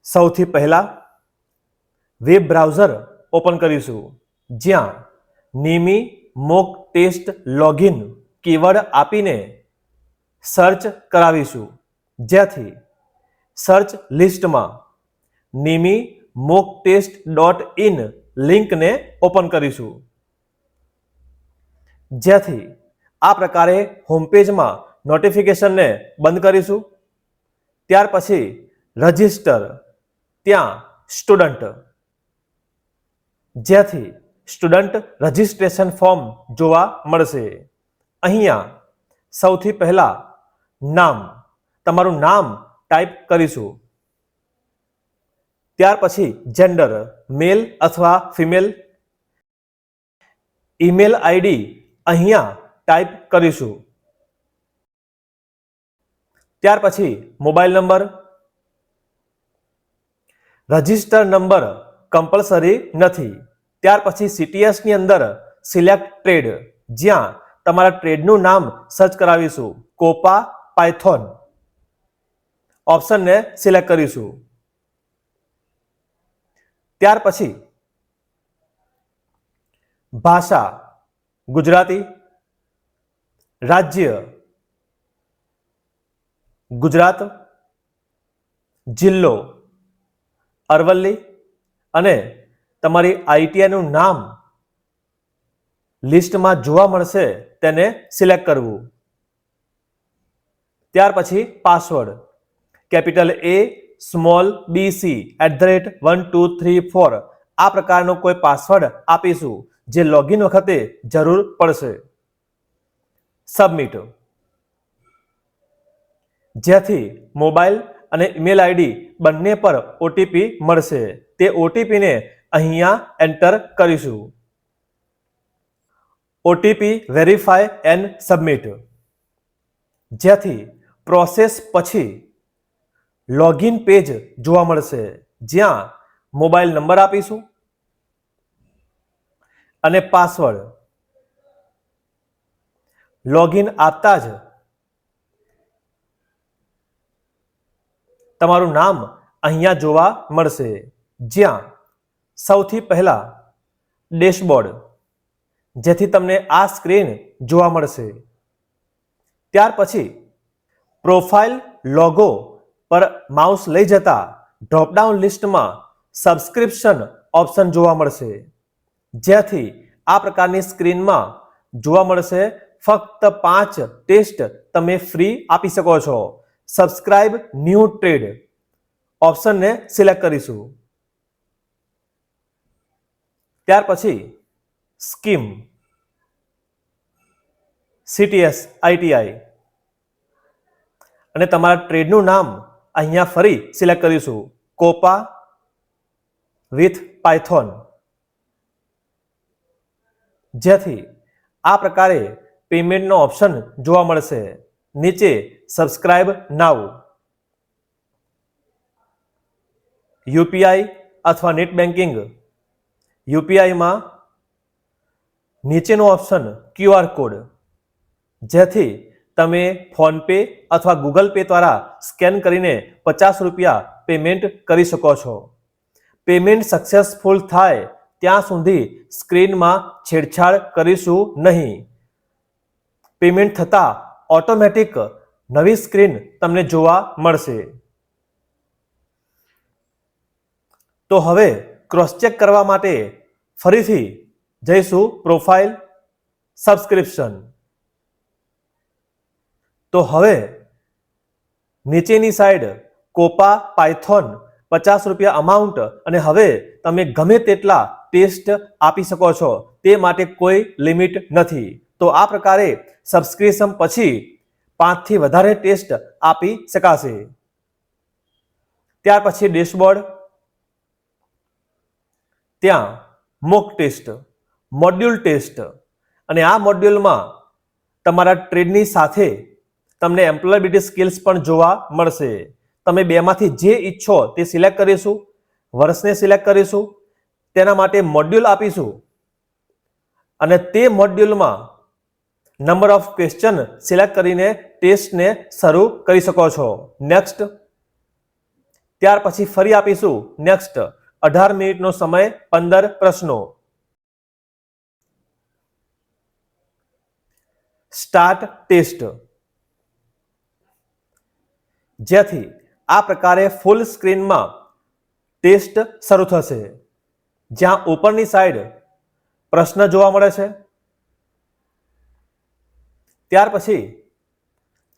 સૌથી પહેલા web browser open કરીશું, જ્યાં નિમી મોક ટેસ્ટ લોગિન કીવર્ડ આપીને સર્ચ કરાવીશું, જ્યાંથી સર્ચ લિસ્ટમાં નિમી મોક ટેસ્ટ .in લિંકને ઓપન કરીશું, જ્યાંથી આ પ્રકારે હોમપેજમાં નોટિફિકેશનને બંધ કરીશું. ત્યાર પછી રજિસ્ટર, ત્યાં સ્ટુડન્ટ, જ્યાંથી સ્ટુડન્ટ રજિસ્ટ્રેશન ફોર્મ જોવા મળશે. અહીંયા સૌથી પહેલા નામ, તમારું નામ ટાઈપ કરીશું. ત્યાર પછી જેન્ડર, મેલ અથવા ફિમેલ. ઈમેલ આઈડી અહીંયા ટાઈપ કરીશું. ત્યાર પછી mobile number. Register number compulsory નથી. ત્યાર પછી CTS ની અંદર સિલેક્ટ ટ્રેડ, જ્યાં તમારા ટ્રેડનું નામ સર્ચ કરાવીશું, કોપા પાયથોન. ઓપ્શનને સિલેક્ટ કરીશું. ત્યાર પછી ભાષા ગુજરાતી, રાજ્ય ગુજરાત, જિલ્લો અરવલ્લી અને તમારી ITIનું નામ લિસ્ટમાં જોવા મળશે તેને સિલેક્ટ કરવું. ત્યાર પછી password capital A small BC @1234 આ પ્રકારનો કોઈ પાસવર્ડ આપીશું, જે લોગિન વખતે જરૂર પડશે. સબમિટ, જેથી મોબાઈલ અને ઈમેલ આઈડી બંને પર OTP મળશે. તે OTPને અહીંયા એન્ટર કરીશું. OTP વેરીફાય એન્ડ સબમિટ, જેથી પ્રોસેસ પછી લોગિન પેજ જોવા મળશે, જ્યાં મોબાઈલ નંબર આપીશું અને પાસવર્ડ. લોગિન આપતા જ તમારું નામ અહીંયા જોવા મળશે, જ્યાં સૌથી પહેલા ડેશબોર્ડ, જેથી તમને આ સ્ક્રીન જોવા મળશે. ત્યાર પછી પ્રોફાઇલ લોગો પર માઉસ લઈ જતા ડ્રોપડાઉન લિસ્ટમાં સબસ્ક્રિપ્શન ઓપ્શન જોવા મળશે, જ્યાંથી આ પ્રકારની સ્ક્રીનમાં જોવા મળશે. ફક્ત 5 ટેસ્ટ તમે ફ્રી આપી શકો છો. સબસ્ક્રાઇબ ન્યૂ ટ્રેડ ઓપ્શનને સિલેક્ટ કરીશું. ત્યાર પછી સ્કીમ, CTS ITI અને તમારા ટ્રેડનું નામ અહીંયા ફરી સિલેક્ટ કરીશું, કોપા વિથ પાયથોન, જેથી આ પ્રકારે પેમેન્ટનો ઓપ્શન જોવા મળશે. નીચે સબસ્ક્રાઇબ નાઉ. UPI અથવા નેટ બેન્કિંગ. UPIમાં નીચેનો ઓપ્શન QR કોડ, જેથી તમે ફોનપે અથવા ગૂગલ પે દ્વારા સ્કેન કરીને ₹50 પેમેન્ટ કરી શકો છો. પેમેન્ટ સક્સેસફુલ થાય ત્યાં સુધી સ્ક્રીનમાં છેડછાડ કરીશું નહીં. પેમેન્ટ થતાં ઓટોમેટિક નવી સ્ક્રીન તમને જોવા મળશે. તો હવે ક્રોસ ચેક કરવા માટે ફરીથી જઈશું પ્રોફાઇલ, સબસ્ક્રિપ્શન. તો હવે નીચેની સાઈડ કોપા પાયથોન ₹50 અમાઉન્ટ, અને હવે તમે ગમે તેટલા ટેસ્ટ આપી શકો છો, તે માટે કોઈ લિમિટ નથી. તો આ પ્રકારે સબસ્ક્રિપ્શન પછી 5 થી વધારે ટેસ્ટ આપી શકાશે. ત્યાર પછી ડેશબોર્ડ, ત્યાં મોક ટેસ્ટ, મોડ્યુલ ટેસ્ટ, અને આ મોડ્યુલમાં તમારા ટ્રેડની સાથે તમને એમ્પ્લોયબિલિટી સ્કિલ્સ પણ જોવા મળશે. તમે બેમાંથી જે ઈચ્છો તે સિલેક્ટ કરીશું. વર્ષને સિલેક્ટ કરીશું. તેના માટે મોડ્યુલ આપીશું અને તે મોડ્યુલમાં નંબર ઓફ ક્વેશ્ચન સિલેક્ટ કરીને ટેસ્ટને શરૂ કરી શકો છો. નેક્સ્ટ. ત્યાર પછી ફરી આપીશું નેક્સ્ટ 18 મિનિટનો સમય 15 પ્રશ્નો. Start test. જેથી આ પ્રકારે ફૂલ સ્ક્રીનમાં ટેસ્ટ શરૂ થશે, જ્યાં ઉપરની સાઈડ પ્રશ્ન જોવા મળે છે. ત્યાર પછી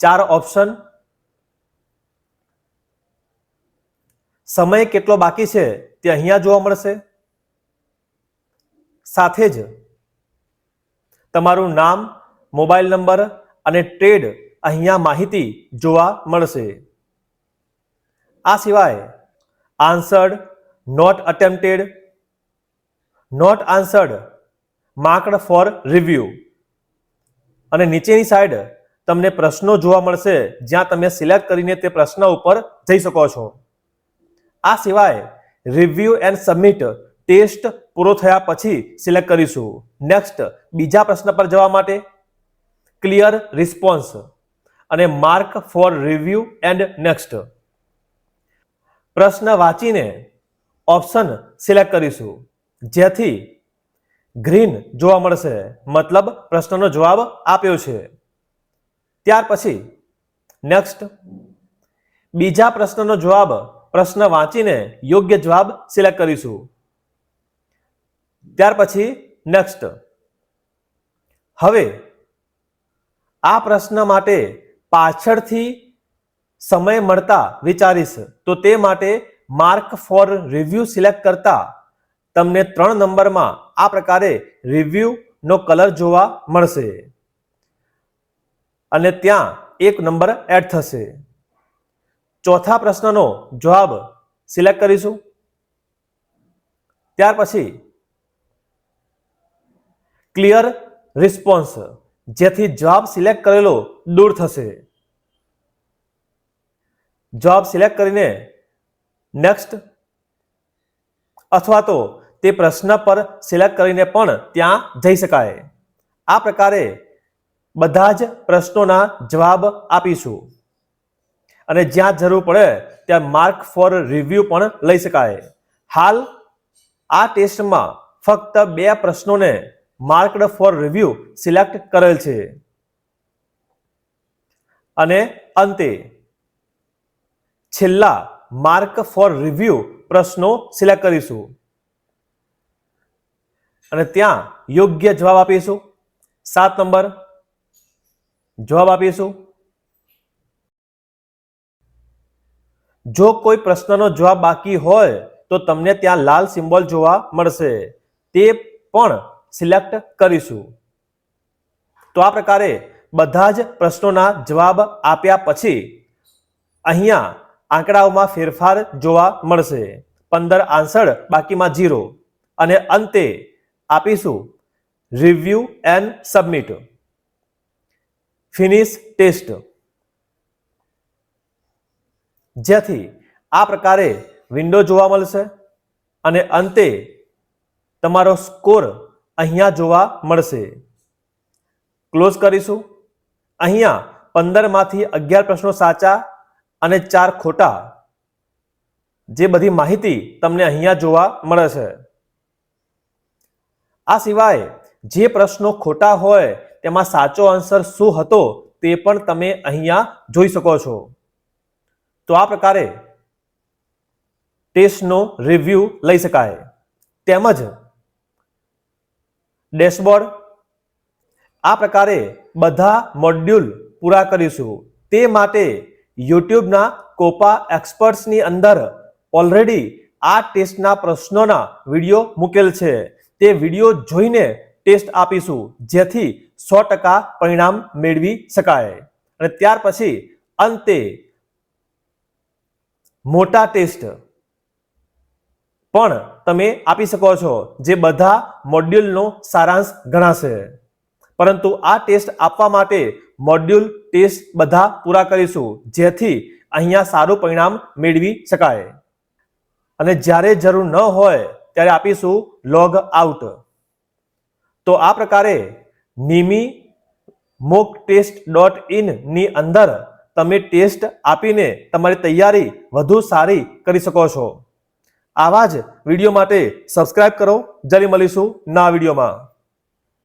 4 ઓપ્શન, સમય કેટલો બાકી છે તે અહીંયા જોવા મળશે. સાથે જ તમારું નામ, મોબાઈલ નંબર અને ટ્રેડ અહીંયા માહિતી જોવા મળશે. આ સિવાય answered, not attempted, not answered, marked for review અને નીચેની સાઈડ તમને પ્રશ્નો જોવા મળશે, જ્યાં તમે સિલેક્ટ કરીને તે પ્રશ્ન ઉપર જઈ શકો છો. આ સિવાય રિવ્યુ એન્ડ સબમિટ ટેસ્ટ પૂરો થયા પછી સિલેક્ટ કરીશું. નેક્સ્ટ બીજા પ્રશ્ન પર જવા માટે ક્લિયર રિસ્પોન્સ અને mark for review and next. પ્રશ્ન વાંચીને ઓપ્શન સિલેક્ટ કરીશું, જેથી ગ્રીન જોવા મળશે, મતલબ પ્રશ્નનો જવાબ આપ્યો છે. ત્યાર પછી નેક્સ્ટ બીજા પ્રશ્નનો જવાબ, પ્રશ્ન વાંચીને યોગ્ય જવાબ સિલેક્ટ કરીશું. ત્યાર પછી નેક્સ્ટ. હવે આ પ્રશ્ન માટે પાછળથી સમય મળતા વિચારીશ, તો તે માટે માર્ક ફોર રિવ્યુ સિલેક્ટ કરતા તમને 3 નંબરમાં આ પ્રકારે રિવ્યુ નો કલર જોવા મળશે અને ત્યાં 1 નંબર એડ થશે. ચોથા પ્રશ્નનો જવાબ સિલેક્ટ કરીશું. ત્યાર પછી ક્લિયર રિસ્પોન્સ, જેથી જવાબ સિલેક્ટ કરેલો દૂર થશે. જવાબ સિલેક્ટ કરીને નેક્સ્ટ અથવા તો તે પ્રશ્ન પર સિલેક્ટ કરીને પણ ત્યાં જઈ શકાય. આ પ્રકારે બધા જ પ્રશ્નોના જવાબ આપીશું અને જ્યાં જરૂર પડે ત્યાં માર્ક ફોર રિવ્યુ પણ લઈ શકાય. હાલ આ ટેસ્ટમાં ફક્ત 2 પ્રશ્નોને માર્કડ ફોર રિવ્યુ સિલેક્ટ કરેલ છે અને અંતે છેલ્લા માર્ક ફોર રિવ્યુ પ્રશ્નો સિલેક્ટ કરીશું અને ત્યાં યોગ્ય જવાબ આપીશું. 7 નંબર જવાબ આપીશું. જો કોઈ પ્રશ્નનો જવાબ બાકી હોય તો તમને ત્યાં લાલ સિમ્બોલ જોવા મળશે, તે પણ સિલેક્ટ કરીશું. તો આ પ્રકારે બધા જ પ્રશ્નોના જવાબ આપ્યા પછી અહીંયા આંકડાઓમાં ફેરફાર જોવા મળશે. 15 આન્સર, બાકીમાં 0 અને અંતે આપીશું review and submit, finish test. જેથી આ પ્રકારે વિન્ડો જોવા મળશે અને અંતે તમારો સ્કોર અહીંયા જોવા મળશે. ક્લોઝ કરીશું. અહીંયા 15 માંથી 11 પ્રશ્નો સાચા અને 4 ખોટા, જે બધી માહિતી તમને અહીંયા જોવા મળે છે. આ સિવાય જે પ્રશ્નો ખોટા હોય તેમાં સાચો આન્સર શું હતો તે પણ તમે અહીંયા જોઈ શકો છો. તો આ પ્રકારે ટેસ્ટનો રિવ્યુ લઈ શકાય. તેમજ ડેશબોર્ડ, આ પ્રકારે બધા મોડ્યુલ પૂરા કરીશું. તે માટે યુટ્યુબના કોપા એક્સપર્ટ્સની અંદર ઓલરેડી આ ટેસ્ટના પ્રશ્નોના વિડીયો મૂકેલ છે. તે વિડીયો જોઈને ટેસ્ટ આપીશું, જેથી 100% પરિણામ મેળવી શકાય. અને ત્યાર પછી અંતે મોટા ટેસ્ટ પણ તમે આપી શકો છો, જે બધા મોડ્યુલનો સારાંશ ગણાશે. પરંતુ આ ટેસ્ટ આપવા માટે મોડ્યુલ ટેસ્ટ બધા પૂરા કરીશું, જેથી અહીંયા સારું પરિણામ મેળવી શકાય. અને જ્યારે જરૂર ન હોય ત્યારે આપીશું લોગ આઉટ. તો આ પ્રકારે નિમી mockTest.in ની અંદર તમે ટેસ્ટ આપીને તમારી તૈયારી વધુ સારી કરી શકો છો. આવા જ વિડીયો માટે સબસ્ક્રાઇબ કરો. જલ્દી મળીશું નવા વિડીયોમાં.